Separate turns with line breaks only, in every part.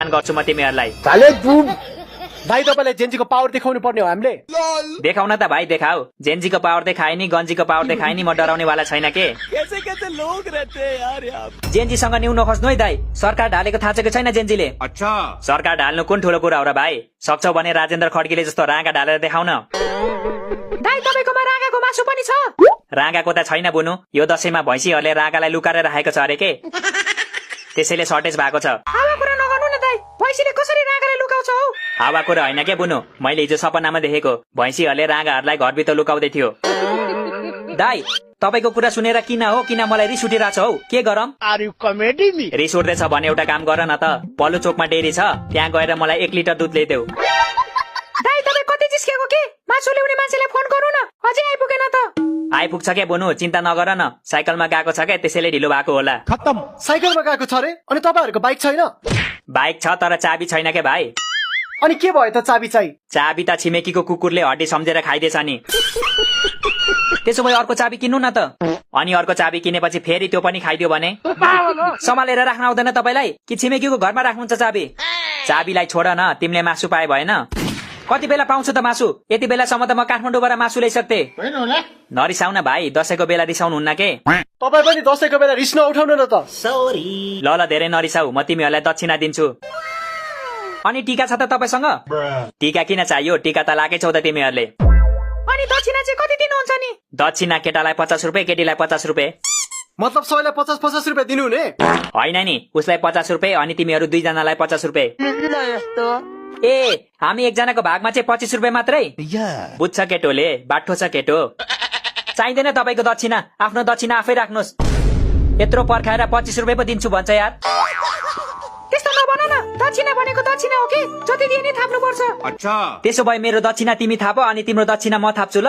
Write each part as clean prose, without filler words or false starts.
गर्छु म तिमीहरूलाई।
भाइ तपाईलाई जेन्जीको पावर देखाउनु पर्ने हो हामीले।
देखाउन त भाइ देखाऊ, जेन्जीको पावर देखाए नि गन्जीको पावर देखाए नि म डराउने वाला छैन के। जेन्जीसँग न्यू नखस्नु है दाइ, सरकार ढालेको थाहा छ कि छैन जेन्जीले?
अच्छा
सरकार ढाल्नु कुन ठुलो कुरा हो र भाइ? सक्छौ भने राजेन्द्र खड्कीले जस्तो राँगा ढालेर देखाउन।
दाइ तपाईकोमा राँगाको मासु पनि छ?
राँगाको त छैन बुनु, यो दशैंमा भैँसीहरूले राँगालाई लुकाएर राखेको छ अरे के, त्यसैले सर्टेज भएको छ।
हावा कुरा नगर्नु न दाइ, भैँसीले कसरी राँगालाई लुकाउँछ हौ?
हावा कुरा होइन के बुनु, मैले हिजो सपनामा देखेको भैँसीहरूले राँगाहरूलाई घरभित्र लुकाउँदै थियो। दाइ तपाईको कुरा सुनेर किन हो किन मलाई रिस उठिरहेछ हौ, के गरम? रिस उठ्दैछ भने एउटा काम गर न त, पल्लो चोकमा डेरी छ त्यहाँ गएर मलाई 1 लिटर दुध ल्याइदेऊ।
दाइ तपाई कति जिस्केको के? मासु ल्याउने मान्छेलाई फोन गर्नु न, अझै आइपुगेन त।
आइपुग्छ के बुनु, चिन्ता नगर न, साइकलमा गएको छ के त्यसैले ढिलो भएको होला।
खत्तम, साइकलमा गएको छ रे? अनि तपाईहरुको बाइक छैन?
बाइक छ तर चाबी छैन के भाइ।
अनि के भयो त चाबी चाहिँ?
चाबी त छिमेकीको कुकुरले हड्डी सम्झेर खाइदिएछ नि। त्यसो भए अर्को चाबी किन्नु न त। अनि अर्को चाबी किनेपछि फेरि त्यो पनि खाइदियो भने सम्हालेर राख्न आउँदैन तपाईलाई कि छिमेकीको घरमा राख्नुहुन्छ चाबी? चाबीलाई छोड न, तिमीले मासु पाए भएन। कति बेला पाउँछु त मासु? यति बेलासम्म त म काठमाडौँबाट मासु ल्याइसक्थे। नरिसाउन भाइ, दशैंको बेला रिसाउनुहुन्न के?
तपाई पनि दशैंको बेला रिस नउठाउनु न त।
सरी। ल धेरै नरिसाउ, म तिमीहरूलाई दक्षिणा दिन्छु। अनि टीका छ त तपाईसँग? टीका किन चाहियो, टीका त लाकै छौ त तिमीहरूले।
अनि दक्षिणा चाहिँ कति दिनुहुन्छ नि?
दक्षिणा केटालाई 50 रुपियाँ, केटीलाई 50 रुपियाँ।
मतलब सबैलाई 50-50 रुपियाँ दिनु हुने?
होइन नि, उसलाई 50 रुपियाँ अनि तिमीहरू 2 जनालाई 50 रुपियाँ। ए हामी एकजनाको भागमा चाहिँ 25 रुपियाँ मात्रै? बुझ्छ केटोले, बाठो छ केटो। चाहिँदैन तपाईँको दक्षिणा, आफ्नो दक्षिणा आफै राख्नुहोस्। यत्रो पर्खाएर 25 रुपियाँ पो दिन्छु भन्छ यार।
त्यस्तो नभन न, दक्षिणा भनेको दक्षिणा हो कि जति दिए नि थाप्नु पर्छ।
अच्छा
त्यसो भए मेरो दक्षिणा तिमी थाप अनि तिम्रो दक्षिणा म थाप्छु ल।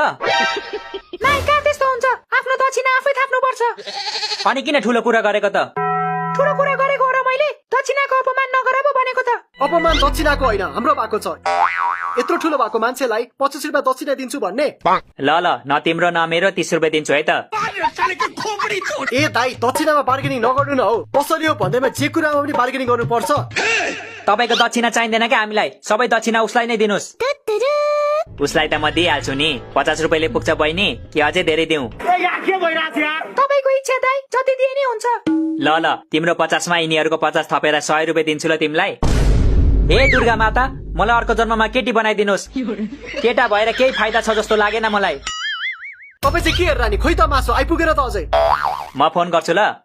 नाइ कहाँ त्यस्तो हुन्छ, आफ्नो दक्षिणा आफै थाप्नु पर्छ।
अनि किन ठुलो कुरा गरेको त?
ठुलो कुरा गरेको हो र मैले? दक्षिणाको अपमान नगर पो भनेको त।
अपमान दक्षिणाको होइन, हाम्रो भएको छ। यत्रो ठुलो भएको मान्छेलाई 25 रुपियाँ दक्षिणा दिन्छु भन्ने?
ल न तिम्रो न मेरो 30 रुपियाँ दिन्छु है त।
ए दाइ, दक्षिणामा बार्गेनिङ नगर्नु न हौ। कसरी हो भन्दैमा जे कुरामा पनि बार्गेनिङ गर्नु पर्छ।
तपाईँको दक्षिणा चाहिँदैन क्या हामीलाई, सबै दक्षिणा उसलाई नै दिनुहोस्। उसलाई त म दिइहाल्छु नि। 50 रुपियाँले पुग्छ बहिनी कि अझै धेरै दिउँ?
तपाईको इच्छा दाइ, जति दिए नि हुन्छ।
ल तिम्रो 50 मा यिनीहरूको 50 थपेर 100 रुपियाँ दिन्छु ल तिमीलाई। हे दुर्गा माता, मलाई अर्को जन्ममा केटी बनाइदिनुहोस्। केटा भएर केही फाइदा छ जस्तो लागेन मलाई।
तपाई चाहिँ के हेरेर नि? खोइ त मासु आइपुगेन त अझै।
म फोन गर्छु ल।